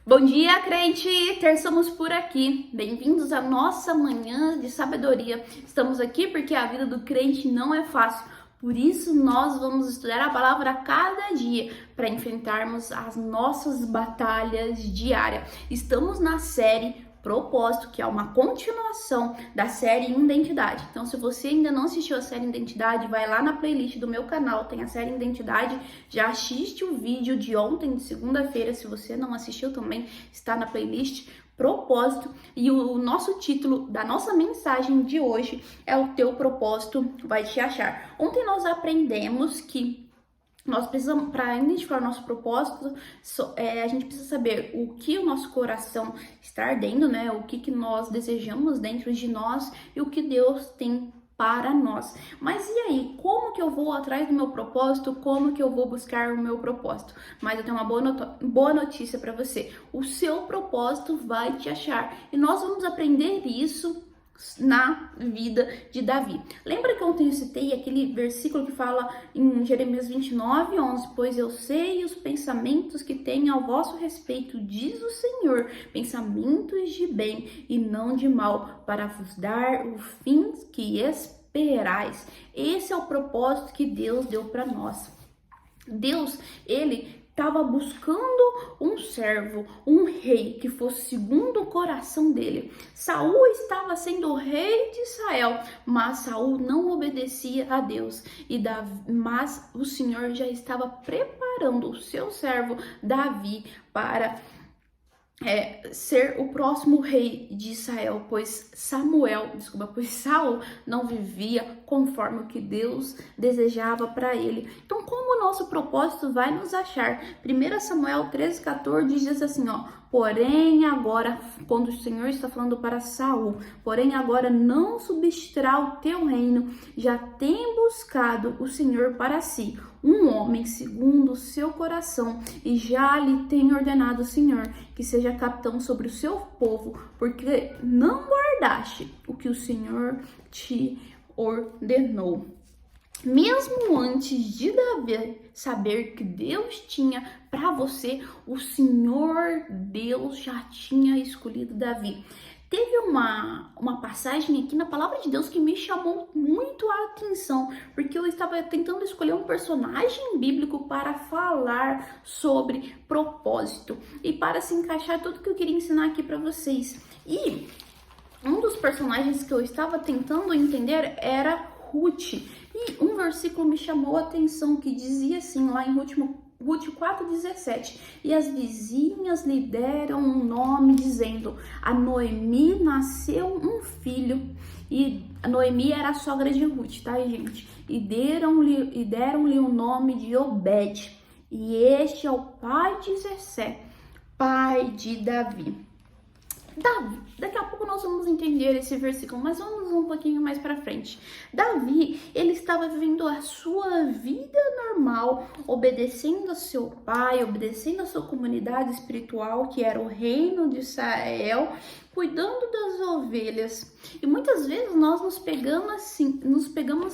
Bom dia, crente! Terçamos por aqui. Bem-vindos à nossa manhã de sabedoria. Estamos aqui porque a vida do crente não é fácil. Por isso, nós vamos estudar a palavra a cada dia para enfrentarmos as nossas batalhas diárias. Estamos na série Propósito, que é uma continuação da série Identidade. Então, se você ainda não assistiu a série Identidade, vai lá na playlist do meu canal, tem a série Identidade, já assiste o vídeo de ontem, de segunda-feira. Se você não assistiu também, está na playlist Propósito. E o nosso título da nossa mensagem de hoje é O Teu Propósito Vai Te Achar. Ontem nós aprendemos que nós precisamos, para identificar o nosso propósito, a gente precisa saber o que o nosso coração está ardendo, né? O que nós desejamos dentro de nós e o que Deus tem para nós. Mas e aí, como que eu vou atrás do meu propósito? Como que eu vou buscar o meu propósito? Mas eu tenho uma boa notícia para você. O seu propósito vai te achar. E nós vamos aprender isso na vida de Davi. Lembra que ontem eu citei aquele versículo que fala em Jeremias 29:11, pois eu sei os pensamentos que tenho ao vosso respeito, diz o Senhor, pensamentos de bem e não de mal, para vos dar o fim que esperais. Esse é o propósito que Deus deu para nós. Deus, ele estava buscando um servo, um rei que fosse segundo o coração dele. Saul estava sendo o rei de Israel, mas Saul não obedecia a Deus. Mas o Senhor já estava preparando o seu servo Davi para ser o próximo rei de Israel, pois Saul não vivia conforme o que Deus desejava para ele. Então, como o nosso propósito vai nos achar? 1 Samuel 13:14 diz assim, porém agora, quando o Senhor está falando para Saul, porém agora não substituirá o teu reino, já tem buscado o Senhor para si um homem segundo o seu coração, e já lhe tem ordenado o Senhor que seja capitão sobre o seu povo, porque não guardaste o que o Senhor te ordenou. Mesmo antes de Davi saber que Deus tinha para você, o Senhor Deus já tinha escolhido Davi. Teve uma passagem aqui na palavra de Deus que me chamou muito a atenção, porque eu estava tentando escolher um personagem bíblico para falar sobre propósito e para se encaixar tudo que eu queria ensinar aqui para vocês. E um dos personagens que eu estava tentando entender era Ruth. E um versículo me chamou a atenção que dizia assim, lá em Ruth 4:17, e as vizinhas lhe deram um nome, dizendo, a Noemi nasceu um filho, e a Noemi era a sogra de Ruth, tá, gente? E deram-lhe o nome de Obed, e este é o pai de Jessé, pai de Davi. Daqui a pouco nós vamos entender esse versículo, mas vamos um pouquinho mais para frente. Davi, ele estava vivendo a sua vida normal, obedecendo a seu pai, obedecendo a sua comunidade espiritual, que era o reino de Israel, cuidando das ovelhas. E muitas vezes nós nos pegamos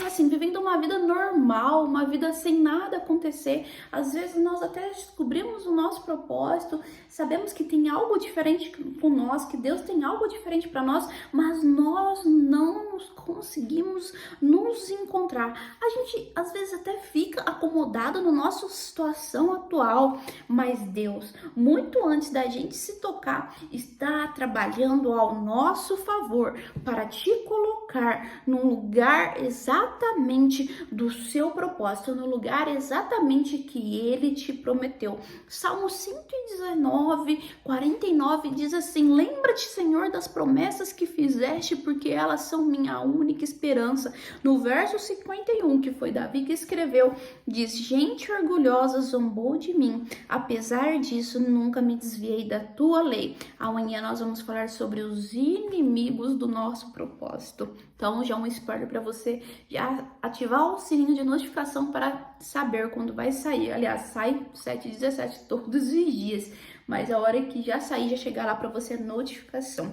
assim, vivendo uma vida normal, uma vida sem nada acontecer. Às vezes nós até descobrimos o nosso propósito, sabemos que tem algo diferente com nós, que Deus tem algo diferente para nós, mas nós não conseguimos nos encontrar. A gente às vezes até fica acomodado na nossa situação atual, mas Deus, muito antes da gente se tocar, está trabalhando ao nosso favor para te colocar no lugar exatamente do seu propósito, no lugar exatamente que ele te prometeu. Salmo 119:49 diz assim, lembra-te, Senhor, das promessas que fizeste, porque elas são minha única esperança. No verso 51, que foi Davi que escreveu, diz, gente orgulhosa zombou de mim, apesar disso nunca me desviei da tua lei. Amanhã nós vamos falar sobre os inimigos do nosso propósito. Então, já um spoiler para você já ativar o sininho de notificação para saber quando vai sair. Aliás, sai 7h17 todos os dias, mas a hora que já sair, já chegar lá para você a notificação.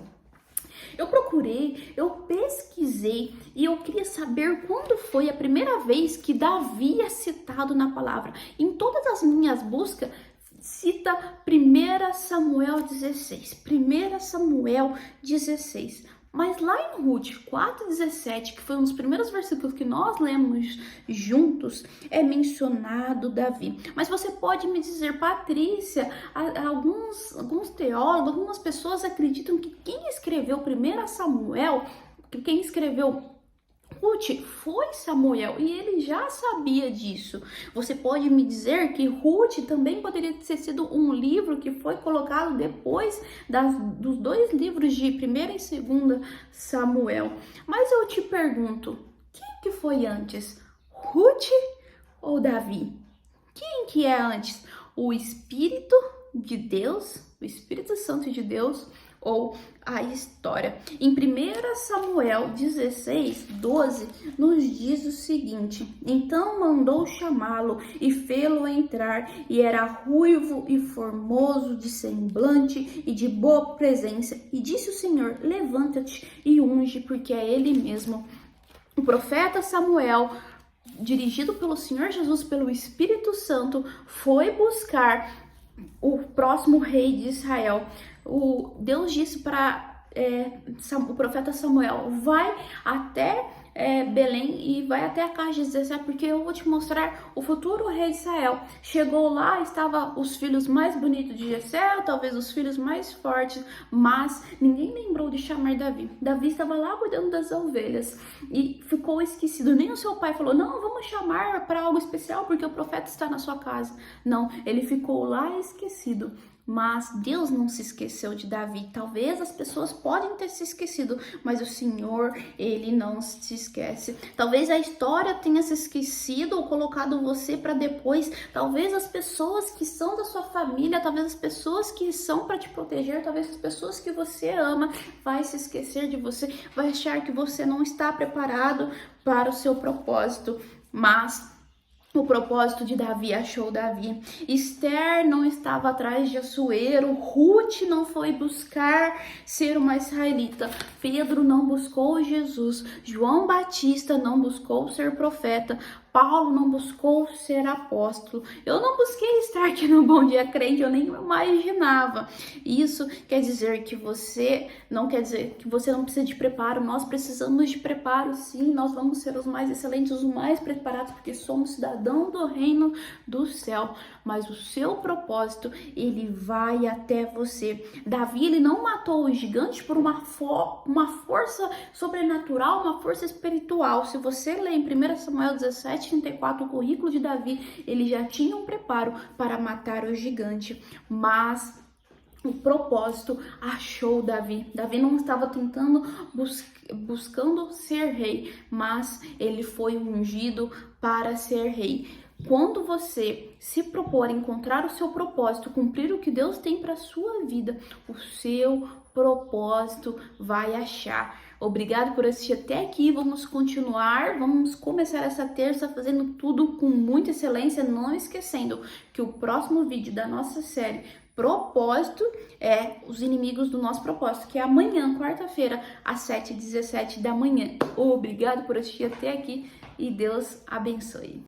Eu procurei, eu pesquisei e eu queria saber quando foi a primeira vez que Davi é citado na palavra. Em todas as minhas buscas, cita 1 Samuel 16. 1 Samuel 16. Mas lá em Ruth 4,17, que foi um dos primeiros versículos que nós lemos juntos, é mencionado Davi. Mas você pode me dizer, Patrícia, alguns teólogos, algumas pessoas acreditam que quem escreveu 1 Samuel, quem escreveu Ruth foi Samuel e ele já sabia disso. Você pode me dizer que Ruth também poderia ter sido um livro que foi colocado depois dos dois livros de 1 e 2 Samuel. Mas eu te pergunto, quem que foi antes? Ruth ou Davi? Quem que é antes? O Espírito de Deus, o Espírito Santo de Deus, ou a história? Em 1 Samuel 16, 12, nos diz o seguinte: então mandou chamá-lo e fê-lo entrar, e era ruivo e formoso de semblante e de boa presença. E disse o Senhor: levanta-te e unge, porque é ele mesmo. O profeta Samuel, dirigido pelo Senhor Jesus, pelo Espírito Santo, foi buscar o próximo rei de Israel. Deus disse para o profeta Samuel: vai até Belém e vai até a casa de Jessé, porque eu vou te mostrar o futuro rei de Israel. Chegou lá, estavam os filhos mais bonitos de Jessé, talvez os filhos mais fortes, mas ninguém lembrou de chamar Davi. Davi estava lá cuidando das ovelhas e ficou esquecido. Nem o seu pai falou: não, vamos chamar para algo especial porque o profeta está na sua casa. Não, ele ficou lá esquecido. Mas Deus não se esqueceu de Davi. Talvez as pessoas podem ter se esquecido, mas o Senhor, ele não se esquece. Talvez a história tenha se esquecido ou colocado você para depois. Talvez as pessoas que são da sua família, talvez as pessoas que são para te proteger, talvez as pessoas que você ama, vai se esquecer de você, vai achar que você não está preparado para o seu propósito. Mas o propósito de Davi achou Davi. Esther não estava atrás de Assuero. Ruth não foi buscar ser uma israelita. Pedro não buscou Jesus. João Batista não buscou ser profeta. Paulo não buscou ser apóstolo. Eu não busquei estar aqui no Bom Dia Crente, eu nem imaginava. Isso quer dizer que você não precisa de preparo. Nós precisamos de preparo, sim. Nós vamos ser os mais excelentes, os mais preparados, porque somos cidadãos do reino do céu. Mas o seu propósito, ele vai até você. Davi, ele não matou o gigante por uma força sobrenatural, uma força espiritual. Se você lê em 1 Samuel 17:34, o currículo de Davi, ele já tinha um preparo para matar o gigante, mas o propósito achou Davi. Davi não estava buscando ser rei, mas ele foi ungido para ser rei. Quando você se propor a encontrar o seu propósito, cumprir o que Deus tem para a sua vida, o seu propósito vai achar. Obrigado por assistir até aqui. Vamos continuar, vamos começar essa terça fazendo tudo com muita excelência, não esquecendo que o próximo vídeo da nossa série Propósito é os inimigos do nosso propósito, que é amanhã, quarta-feira, às 7h17 da manhã. Obrigado por assistir até aqui e Deus abençoe.